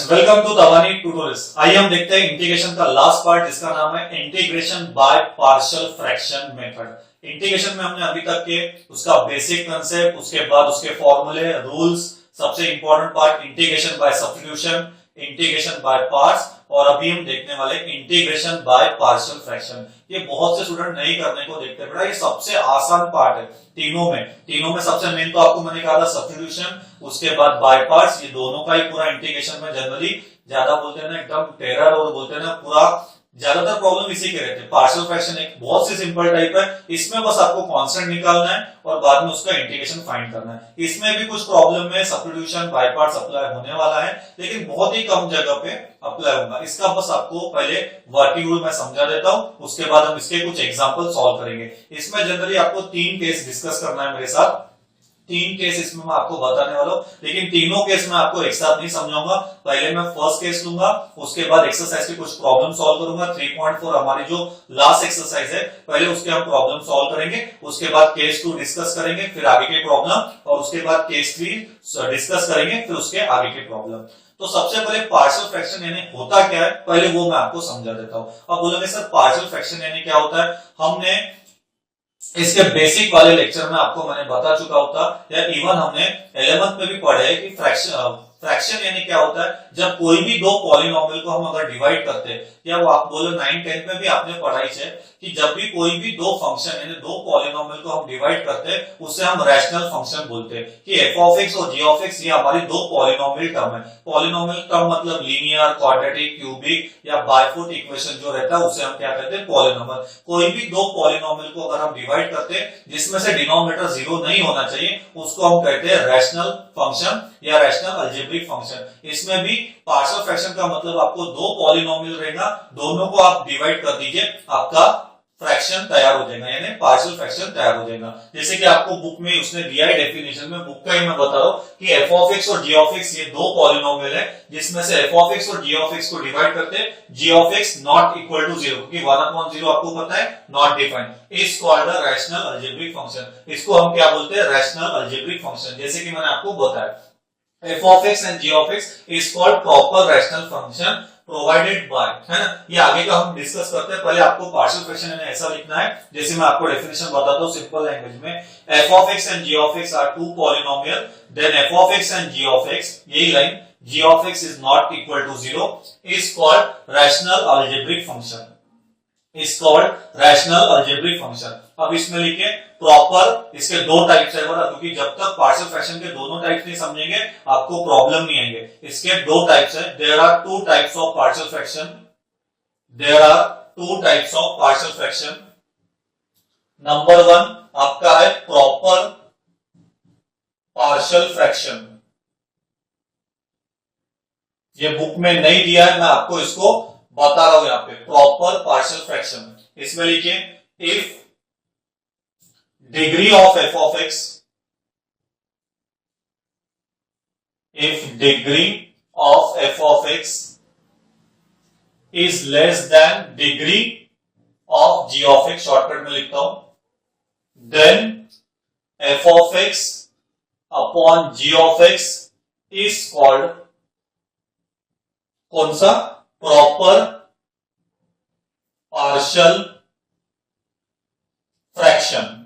Friends, welcome to Tawani tutorials. आइए हम देखते हैं इंटीग्रेशन का लास्ट पार्ट जिसका नाम है integration by partial fraction method. Integration में हमने अभी तक के उसका बेसिक कंसेप्ट, उसके बाद उसके फॉर्मूले, रूल्स, सबसे important part integration by substitution, integration by parts, और अभी हम देखने वाले इंटीग्रेशन बाय पार्शियल फ्रैक्शन। ये बहुत से स्टूडेंट नहीं करने को देखते बेटा, ये सबसे आसान पार्ट है तीनों में सबसे मेन तो आपको मैंने कहा था सब्स्टिट्यूशन, उसके बाद बाय पार्ट्स। ये दोनों का ही पूरा इंटीग्रेशन में जनरली ज्यादा बोलते हैं ना, एकदम टेरर और बोलते हैं ना, पूरा ज्यादातर प्रॉब्लम इसी के रहते हैं। पार्शियल फ्रैक्शन एक बहुत सी सिंपल टाइप है, इसमें बस आपको कांस्टेंट निकालना है और बाद में उसका इंटीग्रेशन फाइंड करना है। इसमें भी कुछ प्रॉब्लम में सब्स्टिट्यूशन बाय पार्ट्स अप्लाई होने वाला है, लेकिन बहुत ही कम जगह पे अप्लाई होगा। इसका बस आपको पहले वर्किंग रूल मैं समझा देता हूं, उसके बाद हम इसके कुछ एग्जांपल सॉल्व करेंगे। इसमें जनरली आपको 3 केस डिस्कस करना है मेरे साथ। 3 केस इसमें मैं आपको बताने वाला हूं, लेकिन तीनों केस मैं आपको एक साथ नहीं समझाऊंगा। पहले मैं फर्स्ट केस लूंगा, उसके बाद एक्सरसाइज की कुछ प्रॉब्लम सॉल्व करूंगा। 3.4 हमारी जो लास्ट एक्सरसाइज है, पहले उसके हम प्रॉब्लम सॉल्व करेंगे, उसके बाद केस 2 डिस्कस करेंगे, फिर आगे के प्रॉब्लम, और उसके बाद केस 3 डिस्कस करेंगे, फिर उसके आगे के प्रॉब्लम। तो सबसे पहले पार्शियल फ्रैक्शन यानी होता क्या है, पहले वो मैं आपको समझा देता हूं। अब बोलोगे सर पार्शियल फ्रैक्शन यानी क्या होता है, हमने इसके बेसिक वाले लेक्चर में आपको मैंने बता चुका होता, या इवन हमने 11th में भी पढ़े है कि फ्रैक्शन यानी क्या होता है, जब कोई भी दो पॉलिनोमियल को हम अगर डिवाइड करते हैं, या वो आप बोलो 9-10 में भी आपने पढ़ाई है कि जब भी कोई भी दो फंक्शन यानी दो पॉलिनोमियल को हम डिवाइड करते हैं, उससे हम रैशनल फंक्शन बोलते हैं कि f ऑफ x और g ऑफ x ये हमारी दो पॉलिनोमियल टर्म है। पॉलिनोमियल टर्म मतलब लीनियर, क्वाड्रेटिक, क्यूबिक या बायफुट इक्वेशन जो रहता है उसे हम क्या कहते हैं, पॉलिनोमियल। कोई भी दो पॉलिनोमियल को अगर हम डिवाइड करते हैं जिसमें से डिनोमिनेटर 0 नहीं होना चाहिए, उसको हम कहते हैं रैशनल फंक्शन या रैशनल अलजेब्रिक फंक्शन। इसमें भी पार्शियल फ्रैक्शन का मतलब आपको दो पॉलिनोमियल रहेगा, दोनों को आप डिवाइड कर दीजिए, आपका फ्रैक्शन तैयार हो जाएगा, यानी पार्शियल फ्रैक्शन तैयार हो जाएगा। जैसे कि आपको बुक में उसने दिया है डेफिनेशन में, बुक का ही मैं बता रहा हूं कि f ऑफ x और g ऑफ x ये दो पॉलिनोमियल है, जिसमें से f ऑफ x और g ऑफ x को डिवाइड करते हैं, g of x not equal to 0, क्योंकि 1/0 आपको पता है not defined, is called the rational algebraic function. इसको हम क्या बोलते हैं, रैशनल अलजेब्रिक फंक्शन। जैसे कि मैंने आपको बताया f of x and g of x is called proper rational function provided by, है ना। ये आगे का हम डिस्कस करते हैं, पहले आपको पार्शियल फ्रैक्शन ऐसा लिखना है जैसे मैं आपको डेफिनेशन बताता हूँ सिंपल लैंग्वेज में। f of x and g of x are two polynomial, then f of x and g of x, यही line g of x is not equal to 0 is called rational algebraic function, is called rational algebraic function। अब इसमें लिखे proper, इसके दो types है बड़ा, क्योंकि जब तक पार्शियल फ्रैक्शन के दोनों टाइप्स नहीं समझेंगे आपको प्रॉब्लम नहीं आएंगे। इसके दो टाइप्स है, there are two types of partial fraction, there are two types of partial fraction. Number 1 आपका है प्रॉपर पार्शियल फ्रैक्शन, ये बुक में नहीं दिया है, मैं आपको इसको बता रहा हूं यहां पे। प्रॉपर पार्शियल फ्रैक्शन, इसमें लिखिए if degree of f of x, if degree of f of x is less than degree of g of x, shortcut में लिखता हूं, then f of x upon g of x is called कौन सा, proper partial fraction.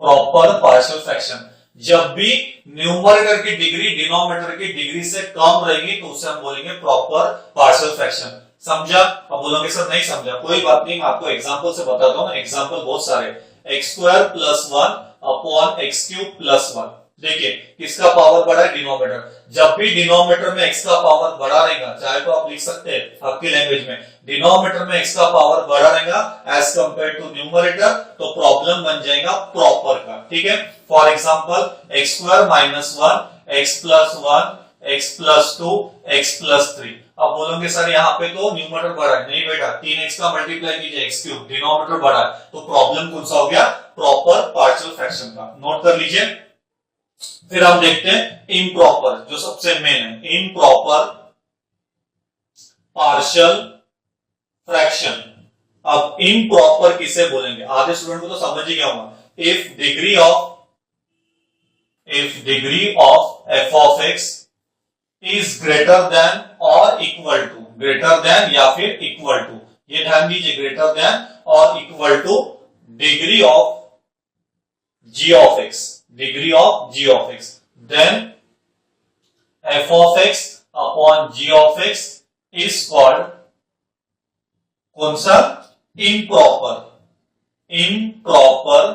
Proper partial fraction, जब भी numerator की degree denominator की degree से कम रहेगी तो उसे हम बोलेंगे प्रॉपर पार्शियल फ्रैक्शन। समझा? अब बोलोगे सर नहीं समझा, कोई बात नहीं, मैं आपको एग्जांपल से बताता हूं ना। एग्जांपल बहुत सारे, x² + 1 अपॉन x³ + 1। देखिए किसका पावर बड़ा है, डिनोमिनेटर। जब भी डिनोमिनेटर में x का पावर बड़ा रहेगा, चाहे तो आप लिख सकते हैं आपकी लैंग्वेज में, डिनोमिनेटर में x का पावर बड़ा रहेगा एज कंपेयर टू न्यूमरेटर, तो प्रॉब्लम बन जाएगा प्रॉपर का। ठीक है, for example x² - 1 x + 1 x + 2 x + 3। अब बोलोगे सर यहाँ पे तो न्यूमरेटर बड़ा है, नहीं बेटा, 3x का मल्टीप्लाई कीजिए x³, डिनोमिनेटर बड़ा है, तो प्रॉब्लम कौन सा हो गया, प्रॉपर पार्शियल फ्रैक्शन का। नोट कर लीजिए। फिर हम देखते हैं इम्प्रॉपर, जो सबसे मेन है, इम्प्रॉपर पार्शियल फ्रैक्शन। अब इम्प्रॉपर किसे बोलेंगे, आधे स्टूडेंट को तो समझ ही गया होगा। If degree of f of x is greater than और इक्वल टू, ग्रेटर देन या फिर इक्वल टू, ये ध्यान दीजिए, ग्रेटर देन और equal to degree of g of x, degree of g of x, then f of x upon g of x is called कौन सा, improper, improper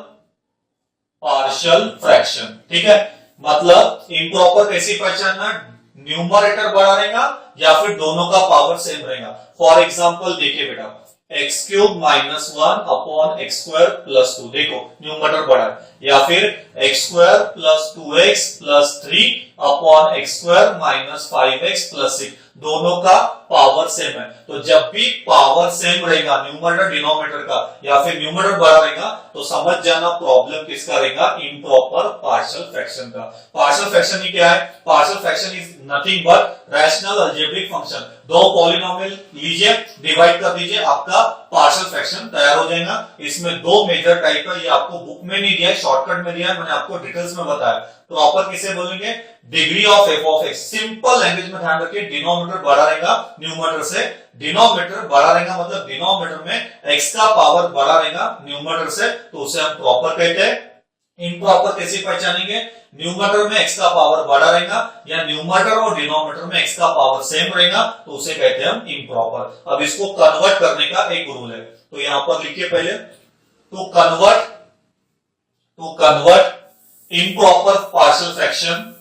partial fraction. ठीक है, मतलब इम्प्रॉपर कैसी पहचानना, न्यूमरेटर बड़ा रहेगा या फिर दोनों का पावर सेम रहेगा। फॉर एग्जांपल देखिए बेटा, x cube minus 1 upon x square plus 2, देखो न्यूमरेटर बड़ा है, या फिर x square plus 2x plus 3 upon x square minus 5x plus 6, दोनों का पावर सेम है। तो जब भी पावर सेम रहेगा न्यूमरेटर डिनोमिनेटर का या फिर न्यूमरेटर बड़ा रहेगा तो समझ जाना प्रॉब्लम किसका रहेगा, इम्प्रॉपर पार्शियल फ्रैक्शन का। पार्शियल फ्रैक्शन ही क्या है, partial fraction is nothing but rational algebraic function. दो पॉलिनोमियल लीजिए, डिवाइड कर दीजिए, आपका पार्शियल फ्रैक्शन तैयार हो जाएगा। इसमें दो मेजर टाइप है, ये आपको बुक में नहीं दिया है, शॉर्टकट में दिया है, मैंने आपको डिटेल्स में बताया। प्रॉपर किसे बोलेंगे, degree of F of x. Simple language में ध्यान रखिए, डिनोमिनेटर बड़ा रहेगा न्यूमरेटर से, डिनोमिनेटर बड़ा रहेगा मतलब डिनोमिनेटर में एक्स का पावर बड़ा रहेगा न्यूमरेटर से, तो उसे हम प्रॉपर कहते हैं। इम्प्रॉपर कैसे पहचानेंगे, न्यूमरेटर में एक्स का पावर बड़ा रहेगा या न्यूमरेटर और डिनोमिनेटर में एक्स का पावर सेम रहेगा तो उसे कहते हैं हम इम्प्रॉपर। अब इसको कन्वर्ट करने का एक रूल है, तो यहां पर लिखिए पहले, to convert improper partial fraction,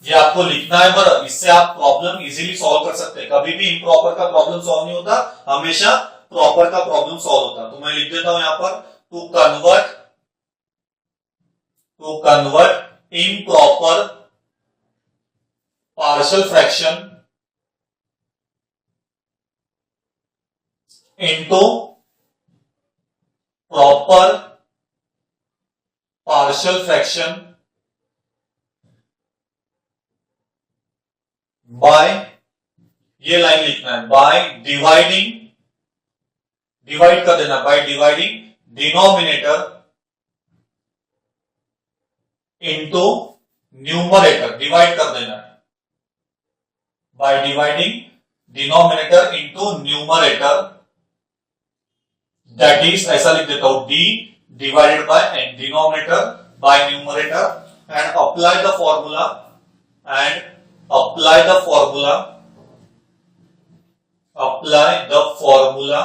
ये आपको लिखना है बराबर, इससे आप प्रॉब्लम इजीली सॉल्व कर सकते हैं। कभी भी इम्प्रॉपर का प्रॉब्लम सॉल्व नहीं होता, हमेशा प्रॉपर का प्रॉब्लम सॉल्व होता। तो मैं लिख देता हूं यहां पर, to convert improper partial fraction into proper partial fraction by, ये लाइन लिखना है, बाय डिवाइडिंग, डिवाइड कर देना, by dividing denominator into numerator, divide कर देना है, by dividing denominator into numerator, that is, ऐसा लिख देता हूं, D divided by N, denominator by numerator, and apply the formula, and apply the formula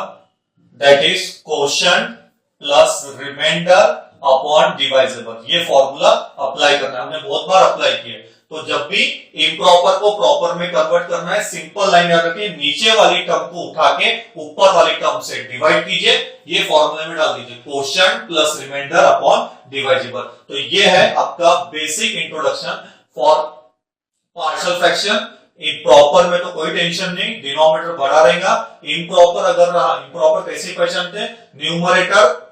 that is quotient plus remainder upon divisible। ये formula apply करना है, हमने बहुत बार apply किया। तो जब भी इम्प्रॉपर को प्रॉपर में कन्वर्ट करना है, सिंपल लाइन याद रखिए, नीचे वाली टर्म को उठा के ऊपर वाली टर्म से डिवाइड कीजिए, ये फॉर्मूले में डाल दीजिए, क्वोशिएंट प्लस रिमाइंडर अपॉन डिवाइजिबल। तो ये है आपका basic introduction for partial fraction. Improper में तो कोई टेंशन नहीं, डिनोमिनेटर बड़ा रहेगा। इम्प्रॉपर अगर रहा, इम्प्रॉपर कैसे पहचानते हैं, न्यूमरेटर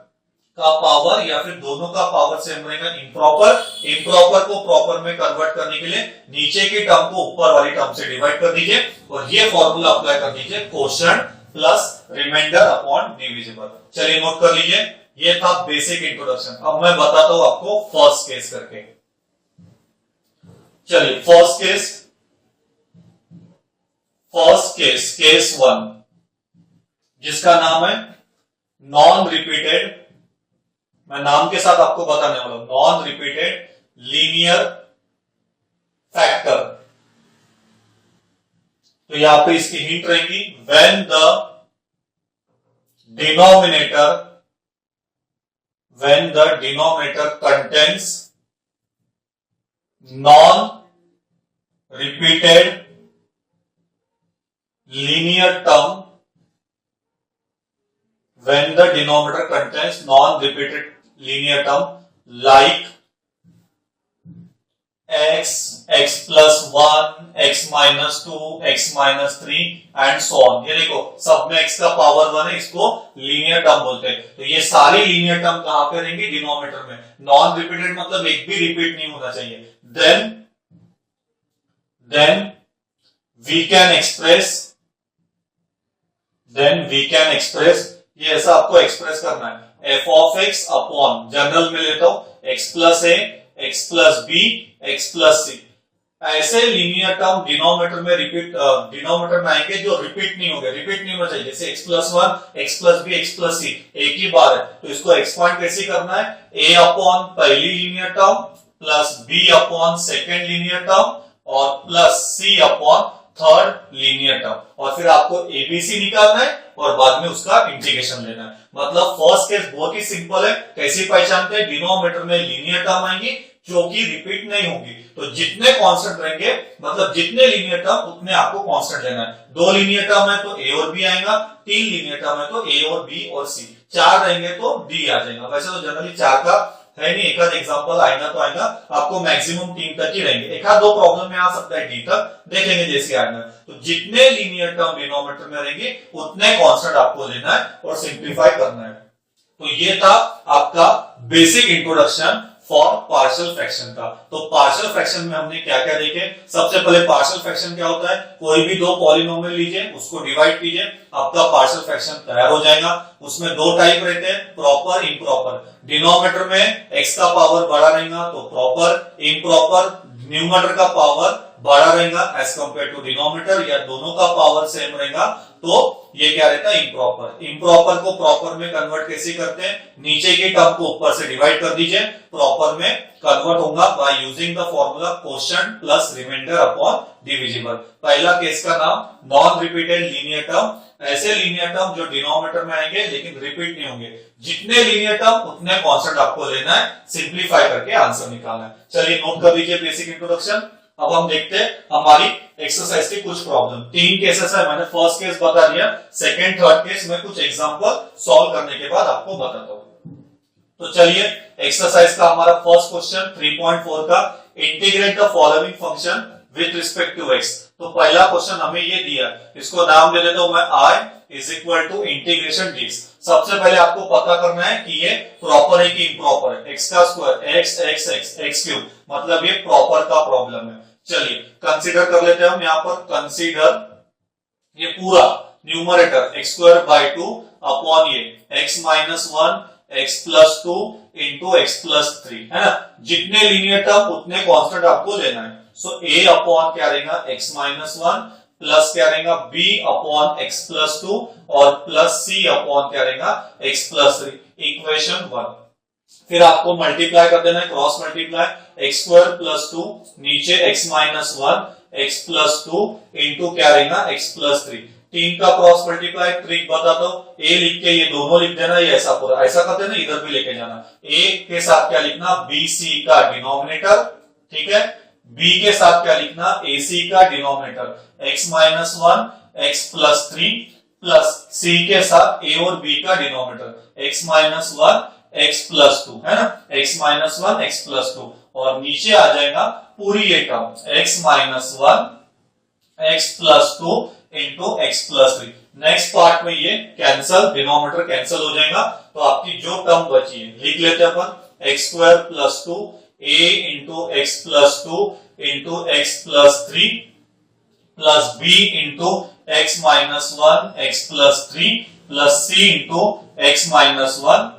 का पावर या फिर दोनों का पावर सेम रहेगा इम्प्रॉपर को प्रॉपर में कन्वर्ट करने के लिए नीचे की टर्म को ऊपर वाली टर्म से डिवाइड कर दीजिए और ये फॉर्मूला अप्लाई कर दीजिए, quotient plus remainder upon divisible. चलिए नोट कर लीजिए, ये था बेसिक इंट्रोडक्शन। अब मैं बताता हूं आपको फर्स्ट केस करके। चलिए फर्स्ट केस 1, जिसका नाम है नॉन रिपीटेड, मैं नाम के साथ आपको बताने वाला हूं, नॉन रिपीटेड लीनियर फैक्टर। तो यहां पे इसकी हिंट रहेगी, when the denominator contains non-repeated linear term, when the denominator contains non-repeated linear term like x, x plus 1, x minus 2, x minus 3 and so on। ये देखो सब में x का पावर 1 है, इसको लीनियर टर्म बोलते हैं। तो ये सारी लीनियर टर्म कहां पे रहेंगी, डिनोमिनेटर में। नॉन रिपीटेड मतलब एक भी रिपीट नहीं होना चाहिए। then we can express, ये ऐसा आपको एक्सप्रेस करना है, f of x upon, general में लेता हूं, x plus a, x plus b, x plus c। ऐसे लीनियर टर्म डिनोमिनेटर में डिनोमिनेटर में आएंगे जो रिपीट नहीं होंगे, रिपीट नहीं होना चाहिए। जैसे x plus one, x plus b, x plus c एक ही बार है, तो इसको एक्सपांड कैसे करना है, a अपॉन पहली linear term plus b upon second linear term और plus c upon third linear term, और फिर आपको एबीसी निकालना है और बाद में उसका इंटीग्रेशन लेना है। मतलब फर्स्ट केस बहुत ही सिंपल है, कैसे पहचानते हैं, डिनोमिनेटर में लीनियर टर्म आएंगी जो कि रिपीट नहीं होगी, तो जितने कांस्टेंट रहेंगे, मतलब जितने लीनियर टर्म उतने आपको कांस्टेंट लेना है। दो लीनियर टर्म है तो ए और बी आएगा, तीन लीनियर टर्म है तो ए और बी और सी, चार रहेंगे तो डी आ जाएगा। वैसे तो जनरली चार का है नहीं, एक आध एग्जाम्पल आएगा तो आएगा, आपको मैक्सिमम तीन तक ही रहेंगे, एक आध दो प्रॉब्लम में आ सकता है डी तक, देखेंगे जैसे आएगा। तो जितने लीनियर टर्म डिनोमिनेटर में रहेंगे उतने कांस्टेंट आपको लेना है और सिंप्लीफाई करना है। तो ये था आपका basic introduction for partial fraction का। तो पार्शियल फ्रैक्शन में हमने क्या क्या देखे, सबसे पहले पार्शियल फ्रैक्शन क्या होता है, कोई भी दो पॉलिनोमियल लीजिए, उसको डिवाइड कीजिए, आपका पार्शियल फ्रैक्शन तैयार हो जाएगा। उसमें दो टाइप रहते हैं, प्रॉपर, इम्प्रॉपर। डिनोमिनेटर में एक्स का पावर बड़ा रहेगा तो प्रॉपर, इम्प्रॉपर न्यूमरेटर का पावर बड़ा रहेगा एज कंपेयर टू डिनोमिनेटर, या दोनों का पावर सेम रहेगा तो ये क्या रहता है, इम्प्रॉपर। इम्प्रॉपर को प्रॉपर में कन्वर्ट कैसे करते हैं, नीचे के टर्म को ऊपर से डिवाइड कर दीजिए, प्रॉपर में कन्वर्ट होगा by using the formula quotient plus remainder upon divisible. पहला केस का नाम नॉन रिपीटेड लीनियर टर्म, ऐसे लीनियर टर्म जो डिनोमिनेटर में आएंगे लेकिन रिपीट नहीं होंगे। जितने लीनियर टर्म उतने कांस्टेंट आपको लेना है, सिंप्लीफाई करके आंसर निकालना है। चलिए नोट कर लीजिए बेसिक इंट्रोडक्शन। अब हम देखते हैं हमारी एक्सरसाइज की कुछ प्रॉब्लम। तीन केसेस है, मैंने फर्स्ट केस बता दिया, सेकंड थर्ड केस में कुछ एग्जांपल सॉल्व करने के बाद आपको बताता हूं। तो चलिए एक्सरसाइज का हमारा फर्स्ट क्वेश्चन 3.4 का, integrate the following function with respect to x. तो पहला क्वेश्चन हमें ये दिया, इसको नाम दे देता हूं मैं i is equal to integration dx। सबसे पहले आपको पता करना है कि ये प्रॉपर है कि इम्प्रॉपर है। एक्स का square x x x x cube, मतलब ये प्रॉपर का प्रॉब्लम है। चलिए कंसीडर कर लेते हैं हम यहाँ पर, कंसीडर ये पूरा numerator x square by 2 upon ये x minus 1 x plus 2 into x plus 3, है ना। जितने लीनियर टर्म उतने कांस्टेंट आपको लेना है। सो ए अपॉन क्या रहेगा, एक्स माइनस 1 प्लस क्या रहेगा, b अपॉन एक्स प्लस 2 और प्लस c अपॉन क्या रहेगा, एक्स प्लस 3, इक्वेशन 1। फिर आपको मल्टीप्लाई कर देना है, cross multiply, x square plus 2 नीचे x minus 1 x plus 2 into क्या रहेगा, एक्स प्लस 3। तीन का क्रॉस मल्टीप्लाई, ट्रिक बताता हूं, ए लिख के ये दोनों लिख देना, ये ऐसा पूरा ऐसा कर देना, इधर भी लेके जाना। ए के साथ क्या लिखना, बी सी का डिनोमिनेटर, ठीक है, b के साथ क्या लिखना, ac का denominator x minus 1 x plus 3 plus c के साथ a और b का denominator x minus 1 x plus 2, है ना, x माइनस 1 x प्लस 2, और नीचे आ जाएगा पूरी ये term x minus 1 x plus 2 into x plus 3। Next part में ये कैंसल, डिनोमिनेटर कैंसल हो जाएगा, तो आपकी जो टर्म बची है लिख लेते हैं अपन, x square plus 2 a into x plus 2 into x plus 3 plus b into x minus 1 x plus 3 plus c into x minus 1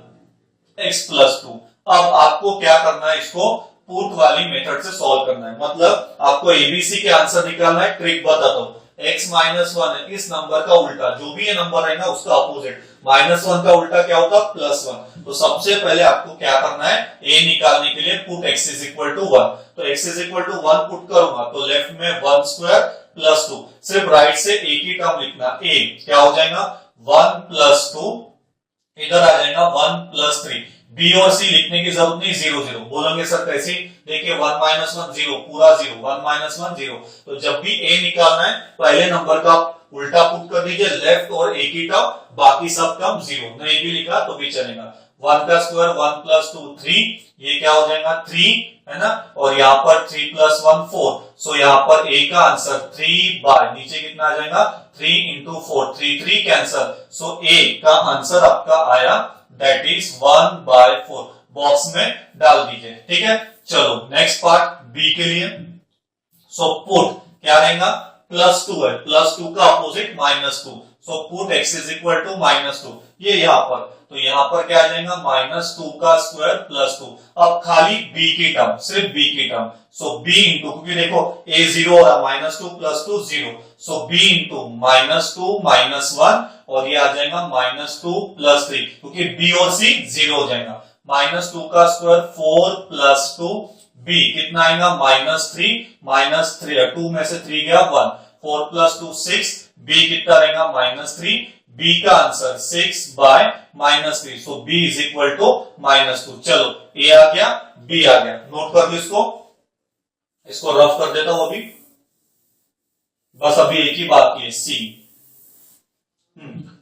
x plus 2। अब आपको क्या करना है, इसको पुट वाली मेथड से सॉल्व करना है, मतलब आपको एबीसी के आंसर निकालना है। ट्रिक बताता हूं, x माइनस 1 है, इस नंबर का उल्टा, जो भी ये नंबर है ना उसका अपोजिट, माइनस 1 का उल्टा क्या होता है, प्लस 1। तो सबसे पहले आपको क्या करना है, a निकालने के लिए put x is equal to 1। तो x is equal to 1 put करूंगा तो लेफ्ट में 1 स्क्वायर प्लस 2, सिर्फ राइट से एक ही टर्म लिखना, a क्या हो जाएगा 1 प्लस 2, इधर आ जाएगा 1 प्लस 3। b और c लिखने की जरूरत नहीं, 0 0 बोलेंगे सर कैसे, देखिए 1 माइनस 1 0, पूरा 0, 1 माइनस 1 0। तो जब भी a निकालना है पहले नंबर का उल्टा पुट कर दीजिए, लेफ्ट और एक ही टर्म, बाकी सब टर्म 0, नहीं भी लिखा तो भी चलेगा। 1 का स्क्वायर 1 प्लस 2 3, ये क्या हो जाएगा 3, है ना, और यहाँ पर 3 प्लस 1 4। सो यहाँ पर a का आंसर 3 बाय, नीचे कितना आ जाएगा 3 इंटू 4, 3 3 कैंसल, सो a का आंसर आपका आया दैट इज 1 बाय 4, बॉक्स में डाल दीजिए, ठीक है। चलो नेक्स्ट पार्ट b के लिए, सो पुट क्या रहेगा, प्लस 2 है, प्लस 2 का opposite minus 2, so put x is equal to minus 2। ये यहाँ पर तो यहाँ पर क्या आ जाएगा -2 का स्क्वायर +2। अब खाली b की टर्म, सिर्फ b की टर्म, सो b इंटू, क्योंकि देखो a 0 हो रहा, -2 +2 0, सो b इंटू -2 -1 और ये आ जाएगा -2 +3, क्योंकि b और c 0 हो जाएगा। -2 का स्क्वायर 4 +2, b कितना आएगा -3 2 में से 3 गया 1, 4 + 2 6, b कितना रहेगा -3, b का answer 6/-3, so b is equal to -2। चलो a आ गया, b आ गया, नोट कर लो इसको रफ कर देता हूं अभी, बस अभी एक ही बात की है c।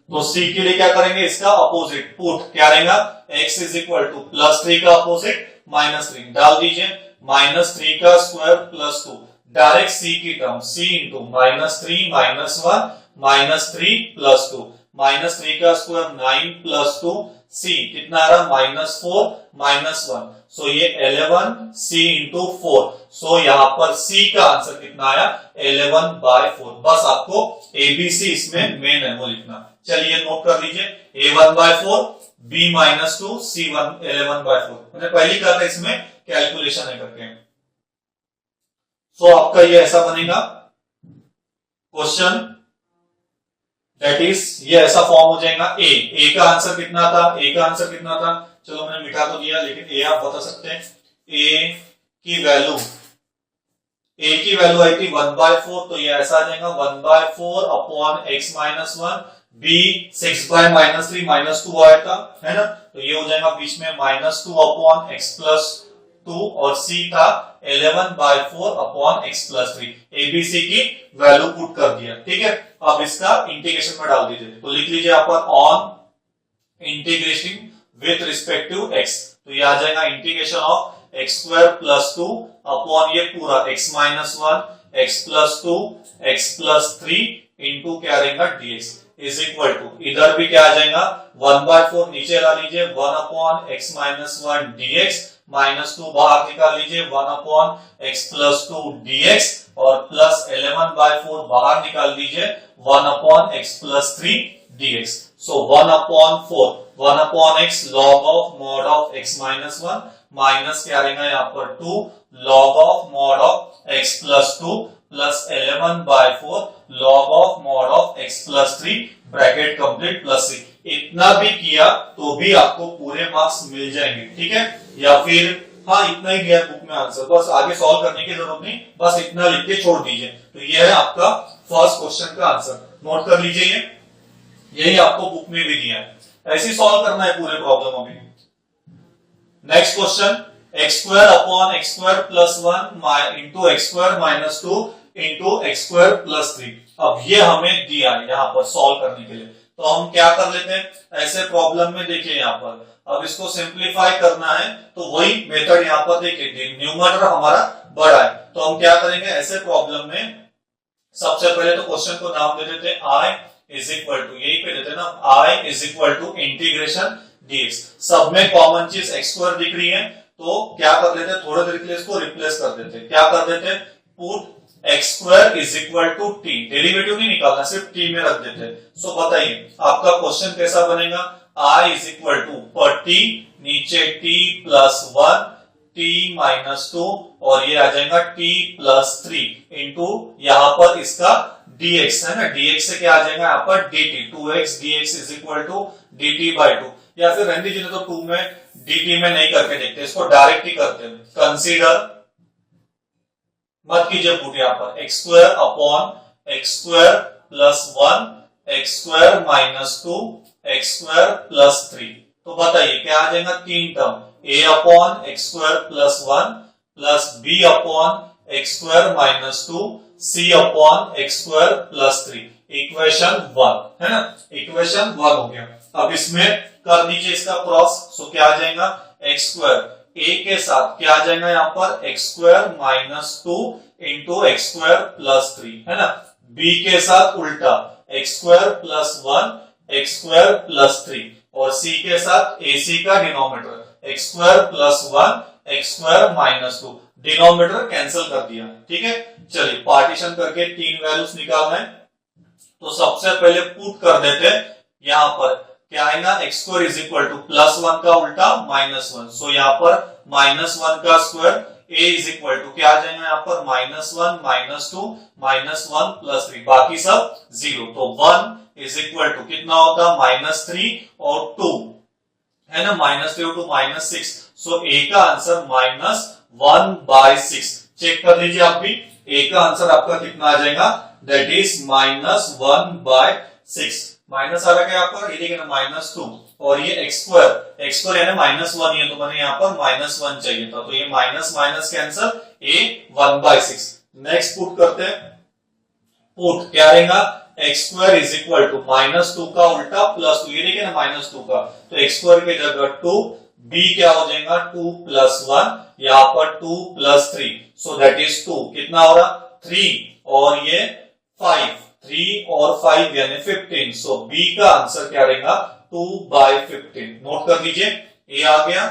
तो c के लिए क्या करेंगे, इसका अपोजिट पुट क्या रहेगा, x इज इक्वल टू +3 का अपोजिट -3 डाल दीजिए, -3 का स्क्वायर +2, डायरेक्ट c की टर्म c इंटू -3 -1 -3 +2, -3 का स्क्वायर 9 +2, c कितना आ रहा -4 -1, सो ये 11 c इंटू 4, सो यहां पर c का आंसर कितना आया 11/4। बस आपको ABC इसमें मेन है वो लिखना। चलिए नोट कर लीजिए, A1/4, B -2, C 11/4, मैंने पहले कहा था इसमें कैलकुलेशन है करके। सो आपका ये ऐसा बनेगा क्वेश्चन, दैट इज ये ऐसा फॉर्म हो जाएगा। ए का आंसर कितना था, ए का आंसर कितना था, चलो मैंने मिटा तो दिया, लेकिन ए आप बता सकते हैं। ए की वैल्यू आई थी 1/4, तो ये ऐसा आ जाएगा 1/4 अपॉन x -1, b 6/-3 -2 आया था, है ना, तो ये हो जाएगा बीच में -2 अपॉन x +2 और c था 11/4 अपॉन x +3। ABC की वैल्यू पुट कर दिया, ठीक है। अब इसका इंटीग्रेशन में डाल दीजिए, तो लिख लीजिए यहाँ पर on integrating with respect to x, तो ये आ जाएगा इंटीग्रेशन ऑफ x² +2 अपॉन ये पूरा x -1 x +2 x +3 इंटू क्या रहेगा dx इज इक्वल टू, इधर भी क्या आ जाएगा 1/4 नीचे ला लीजिए, 1 अपॉन x -1 dx, -2 बाहर निकाल लीजिए, 1 अपॉन x +2 dx और प्लस 11/4 बाहर निकाल दीजिए, 1 upon x +3 dx। So 1 upon 4, 1 upon x log of mod of x -1 minus क्या रहेगा यहाँ पर 2 log of mod of x +2 plus 11/4 log of mod of x +3 bracket complete plus c। इतना भी किया तो भी आपको पूरे मार्क्स मिल जाएंगे, ठीक है। या फिर हाँ इतना ही दिया बुक में आंसर, बस आगे सॉल्व करने की जरूरत नहीं, बस इतना लिख के छोड़ दीजिए। तो ये है आपका फर्स्ट क्वेश्चन का आंसर, नोट कर लीजिए, यही आपको बुक में भी दिया है, ऐसे सॉल्व करना है पूरे प्रॉब्लम अभी। Next question, x² upon x² +1 into x² -2 into x² +3। अब ये हमें दिया है यहाँ पर सॉल्व करने के लिए, तो हम क्या कर लेते हैं, ऐसे प्रॉब्लम में देखिए यहाँ पर अब इसको सिंप्लीफाई करना है, तो वही मेथड यहाँ पर देखिए, न्यूमरेटर हमारा बड़ा है, तो हम क्या करेंगे ऐसे प्रॉब्लम में, सबसे पहले तो क्वेश्चन को नाम दे देते हैं i इज इक्वल टू, यही पे देते हैं ना, i is equal to integration dx। सब में कॉमन चीज x² दिख रही है, तो क्या कर लेते हैं, थोड़ी देर के लिए इसको रिप्लेस कर देते हैं, क्या कर देते हैं, put x² is equal to t, derivative नहीं निकालना, सिर्फ t में रख देते हैं। सो बताइए आपका क्वेश्चन कैसा बनेगा, i इज इक्वल टू पर t नीचे t +1 t -2 और ये आ जाएगा t +3 इंटू यहाँ पर इसका dx है ना, dx से क्या आ जाएगा यहाँ पर dt, 2x dx is equal to dt/2, या फिर रहने दीजिए तो 2 में dt में नहीं करके देखते, इसको डायरेक्ट ही करते हैं। कंसीडर मत कीजिए पुट यहाँ पर x² upon x² +1 x² -2 x² +3, तो बताइए क्या आ जाएगा, तीन term a upon x² +1 plus b upon x² -2 c upon x² +3, equation 1 है ना, इक्वेशन 1 हो गया। अब इसमें कर दीजिए इसका क्रॉस, सो क्या आ जाएगा x² a के साथ क्या आ जाएगा यहाँ पर x² -2 इंटू x² +3 है ना, b के साथ उल्टा x² +1 x² +3 और c के साथ ac का denominator x² +1 x² -2, denominator cancel कर दिया, ठीक है। चलिए पार्टीशन करके तीन वैल्यूज निकालना है, तो सबसे पहले पुट कर देते हैं यहाँ पर क्या आएगा x square is equal to +1 का उल्टा -1। सो यहाँ पर -1 का square a is equal to क्या आ जाएगा यहाँ पर -1 -2 -1 +3 बाकी सब 0। तो 1 इज इक्वल टू कितना होता -3 और 2 है ना -3 और 2 -6। सो a का आंसर -1/6। चेक कर लीजिए आप भी, a का आंसर आपका कितना आ जाएगा दैट इज -1/6। माइनस आ रहा है यहाँ पर, ये देखिए ना -2 और ये एक्स स्क्वायर यानी -1 है तो मैंने यहाँ पर -1 चाहिए था, तो ये minus minus cancel, a 1/6। Next put करते हैं, पुट क्या रहेगा x square is equal to -2 का उल्टा +2, ये देखिए ना -2 का, तो एक्स स्क्वायर की जगह 2, b क्या हो जाएगा 2 + 1, यहाँ पर 2 + 3, सो दैट इज 2 कितना हो रहा 3 और ये 5, 3 और 5 यानी 15। सो b का आंसर क्या रहेगा 2/15। नोट कर लीजिए, a आ गया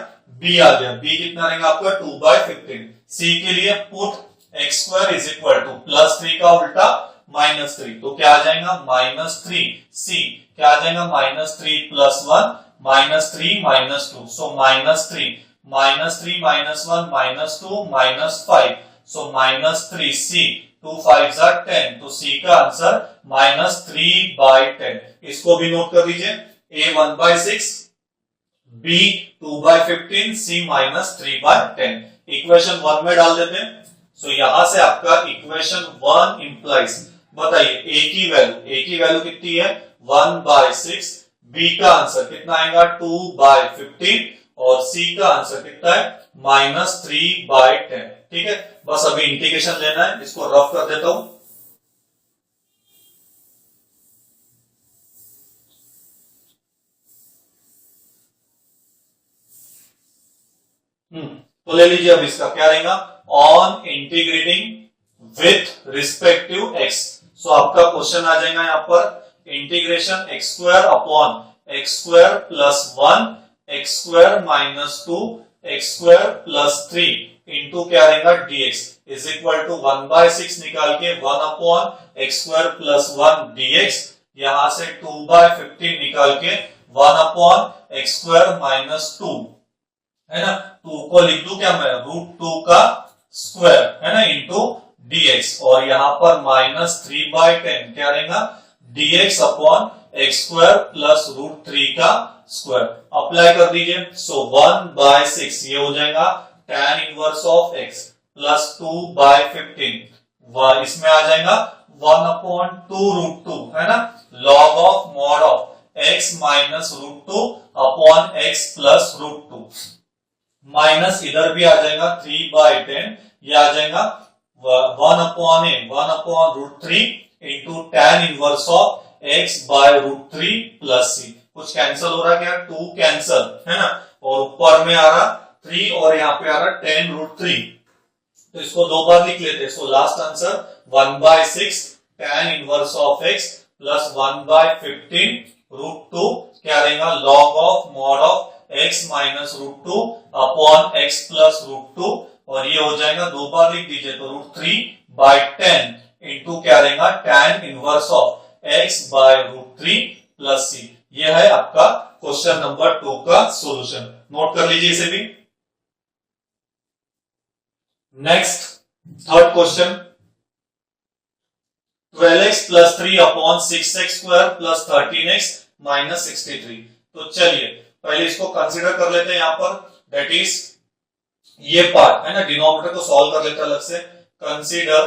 b आ गया, b कितना रहेगा आपका 2/15। c के लिए put x square is equal to +3 का उल्टा -3, तो क्या आ जाएगा -3, c क्या आ जाएगा -3 + 1 -3 -2, सो -3 -3 -1 -2 -5, सो -3c 2 5 10, तो c का आंसर -3/10। इसको भी नोट कर लीजिए, a 1/6, b 2/15, c -3/10। इक्वेशन 1 में डाल देते हैं। सो यहां से आपका इक्वेशन 1 इंप्लाइज, बताइए a की वैल्यू कितनी है 1/6, b का आंसर कितना आएगा 2/15 और c का आंसर कितना है -3/10। ठीक है, बस अभी इंटीग्रेशन लेना है, इसको रफ कर देता हूं। तो ले लीजिए, अब इसका क्या रहेगा on integrating with respective x। सो आपका क्वेश्चन आ जाएगा यहाँ पर integration x square upon x square +1 x square -2 x square +3 into क्या रहेगा dx इज इक्वल टू 1/6 निकाल के 1 अपॉन x स्क्वायर +1 dx, यहां से 2/15 निकाल के 1 अपॉन x स्क्वायर -2 है ना, 2 को लिख दूं क्या मैं √2 का स्क्वायर है ना इंटू dx, और यहां पर -3/10 क्या रहेगा dx अपॉन x स्क्वायर +√3 का स्क्वायर। अप्लाई कर दीजिए, सो 1/6 ये हो जाएगा tan inverse of x plus 2/15, इसमें आ जाएगा 1/2 है ना, log of mod of x -√2 upon x plus √2, minus इधर भी आ जाएगा 3/10, ये आ जाएगा 1/√3 into tan inverse of x/√3 plus c। कुछ कैंसिल हो रहा क्या 2 कैंसिल है ना, और ऊपर में आ रहा 3 और यहाँ पे आ रहा tan√3, तो इसको 2 बार लिख लेते हैं। सो last answer 1/6 tan inverse of x plus 1/15 √2 क्या रहेगा log of mod of x -√2 upon x plus √2, और ये हो जाएगा 2 बार लिख दीजिए तो √3/10 इंटू क्या रहेगा tan inverse of x/√3 plus c। ये है आपका क्वेश्चन नंबर 2 का सॉल्यूशन। नोट कर लीजिए इसे भी। Next third question, 12x + 3 upon 6x square plus 13x minus 63। तो चलिए पहले इसको कंसीडर कर लेते हैं यहाँ पर, दैट इज ये पार्ट है ना, डिनोमिनेटर को सॉल्व कर लेते हैं अलग से। कंसीडर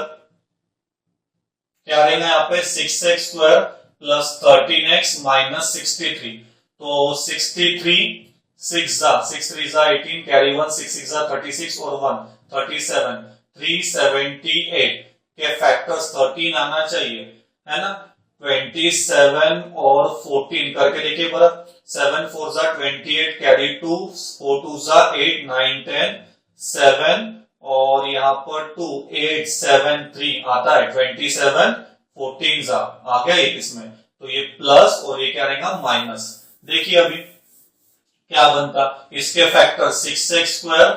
क्या रहेगा यहाँ पे 6x square plus 13x minus 63। तो 63 6 3 18 कैरी 1 6 6 36 और 1 37 378 के फैक्टर्स 13 आना चाहिए है ना। 27 और 14 करके देखिए बड़ा, 7 4 28 कैरी 2 4 2 8 9 10 7 और यहाँ पर 2 8 7 3 आता है 27 14 आ गया एक इसमें, तो ये प्लस और ये क्या रहेगा माइनस। देखिए अभी क्या बनता, इसके फैक्टर 6x स्क्वायर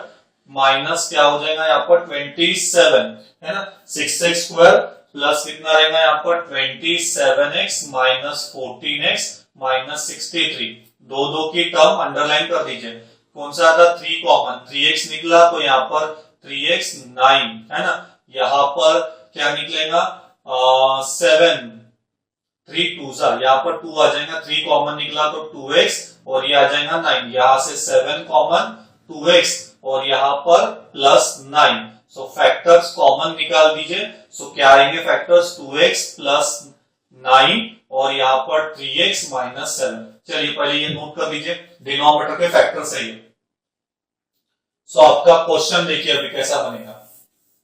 माइनस क्या हो जाएगा यहाँ पर 27 है ना, 6x स्क्वायर प्लस कितना रहेगा यहाँ पर 27x माइनस 14x -63। दो दो की टर्म अंडरलाइन कर दीजिए। कौन सा था? 3 कॉमन, 3x निकला तो यहाँ पर 3x 9 है ना। यहाँ पर क्या निकलेगा? 7, 3 2 यहाँ पर 2 आ जाएगा, 3 कॉमन निकला तो 2x और ये आ जाएगा 9। यहाँ से 7 कॉमन 2x और यहाँ पर प्लस 9। सो फैक्टर्स कॉमन निकाल दीजिए। सो क्या आएंगे फैक्टर्स? 2x प्लस 9 और यहाँ पर 3x माइनस 7। चलिए पहले ये नोट कर लीजिए, डिनोमिनेटर के फैक्टर सही है। सो आपका क्वेश्चन देखिए अभी कैसा बनेगा।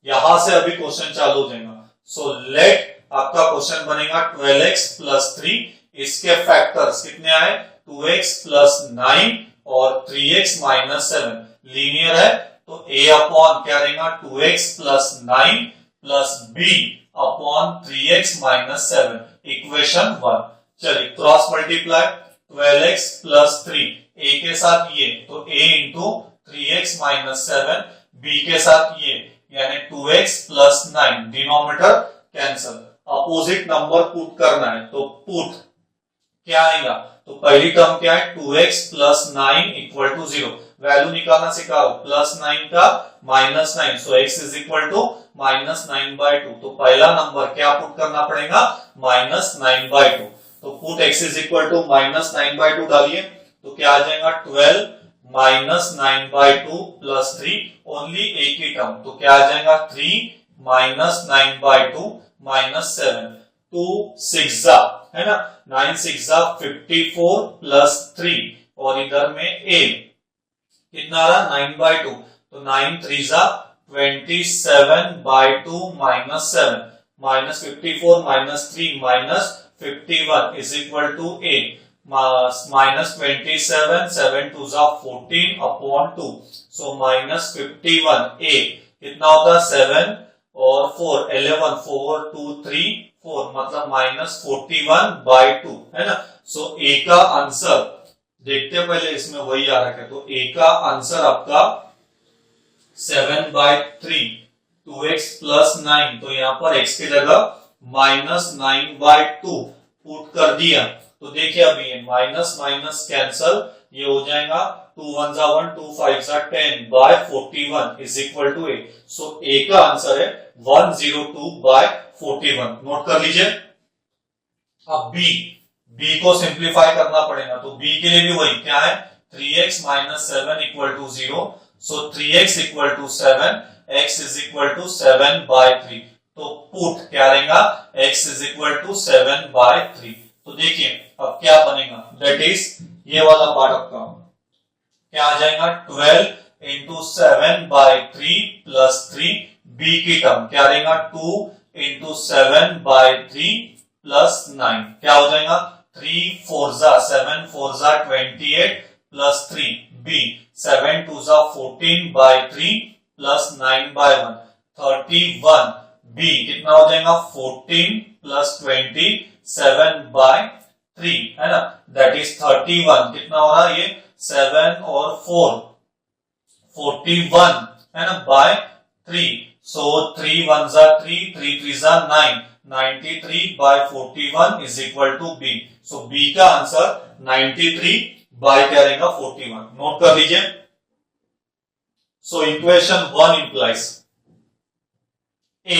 यहां से अभी क्वेश्चन चालू हो जाएगा। सो लेट आपका क्वेश्चन बनेगा 12x प्लस 3, इसके फैक्टर्स कितने आए? 2x प्लस 9 और 3x माइनस 7। लीनियर है तो a अपॉन क्या रहेगा? 2x plus 9 plus b upon 3x minus 7, equation 1। चलिए cross multiply 12x plus 3, a के साथ ये तो a into 3x minus 7, b के साथ ये यानी 2x plus 9, denominator cancel. Opposite number put करना है तो पुट क्या आएगा? तो पहली टर्म क्या है? 2x plus 9 equal to 0। Value निकालना सिखाओ, प्लस 9 का minus 9, so x is equal to minus 9/2। तो पहला नंबर क्या पुट करना पड़ेगा? माइनस 9/2। तो put x is equal to minus 9/2 डालिए तो क्या आ जाएगा? 12 माइनस 9/2 प्लस 3, ओनली एक ही टर्म तो क्या आ जाएगा? 3 माइनस 9/2 माइनस 7, 2 6 है ना, 9 6 54 प्लस 3 और इधर में a कितना आ रहा? 9/2, तो 9 3 27/2 minus 7 minus 54 minus 3 minus 51 is equal to a minus 27 7 2 14 upon 2, so minus 51 a कितना होता? 7 और 4 11 4 2 3 4 मतलब माइनस 41/2 है ना। सो a का आंसर देखते हैं पहले, इसमें वही आ रहा है तो a का आंसर आपका 7/3, 2x प्लस 9 तो यहाँ पर x की जगह माइनस 9/2 पुट कर दिया तो देखिए अभी ये माइनस माइनस कैंसल, ये हो जाएगा 2 1 1 2 5 10/41 is equal to a। So a का आंसर है 102/41। नोट कर लीजिए। अब b को सिंप्लीफाई करना पड़ेगा तो b के लिए भी वही क्या है? 3x minus 7 equal to 0, so 3x equal to 7, x is equal to 7/3। तो पुट क्या रहेगा? x is equal to 7/3। तो देखिए अब क्या बनेगा, दैट इज ये वाला पार्ट आपका क्या आ जाएगा? 12 इंटू 7/3 प्लस 3, b की टर्म क्या रहेगा? 2 इंटू 7/3 प्लस 9 क्या हो जाएगा? 3 4 7 4 28 प्लस 3 b 7 2 14/3 प्लस 9/1 31 b कितना हो जाएगा? 14 प्लस 20 7/3 है ना, दैट इज 31 कितना हो रहा है? ये 7 और 4 41 है ना by 3, so 3 1 3 3 3 9 93/41 is equal to b। So b का आंसर 93 बाय क्या रहेगा? 41। नोट कर लीजिए। सो इक्वेशन 1 इंप्लाइज a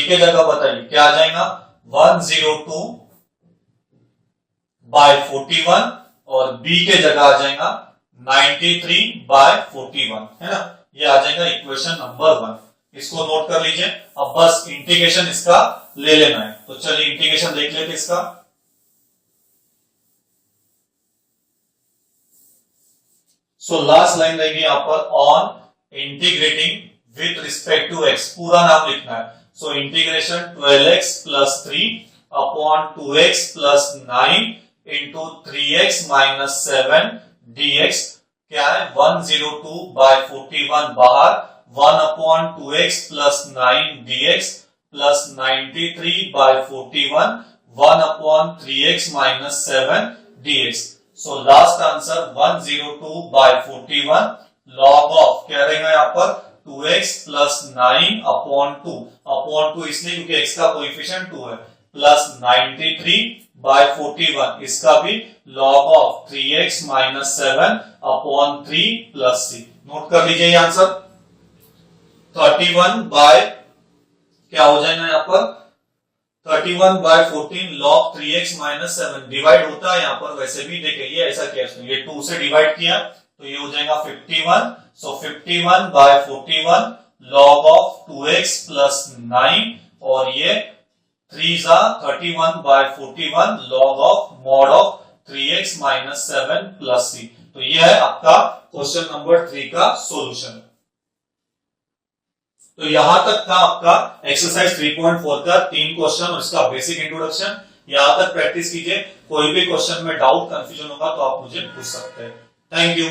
के जगह बताइए क्या आ जाएगा? 102/41 और b के जगह आ जाएगा 93/41 है ना। ये आ जाएगा इक्वेशन नंबर 1। इसको नोट कर लीजिए। अब बस इंटीग्रेशन इसका ले लेना है तो चलिए इंटीग्रेशन देख लेते इसका। सो लास्ट लाइन रहेगी यहां पर on integrating with respect to x, पूरा नाम लिखना है। So integration 12x plus 3 upon 2x plus 9 into 3x minus 7 dx क्या है? 102/41 बाहर 1 upon 2x plus 9 dx plus 93/41 1 upon 3x minus 7 dx। So last answer 102/41 log of क्या रहेगा यहाँ पर? 2x प्लस 9 अपॉन 2 इसलिए क्योंकि x का कोएफिशिएंट 2 है, प्लस 93 बाय 41, इसका भी log of 3x minus 7 upon 3 plus c। Note कर लीजिए ये आंसर। 31 बाय क्या हो जाएगा यहाँ पर 31 bye 14 log 3x minus 7 divide होता है यहाँ पर वैसे भी। देखिए ये ऐसा किया इसने, ये 2 से डिवाइड किया तो ये हो जाएगा 51। So 51 by 41 log of 2x plus 9 और ये 3 31 by 41 log of mod of 3x minus 7 plus c। तो ये है आपका क्वेश्चन नंबर 3 का सॉल्यूशन। तो यहां तक था आपका एक्सरसाइज 3.4 का 3 क्वेश्चन और इसका बेसिक इंट्रोडक्शन। यहां तक प्रैक्टिस कीजिए, कोई भी क्वेश्चन में डाउट कंफ्यूजन होगा तो आप मुझे पूछ सकते हैं। Thank you.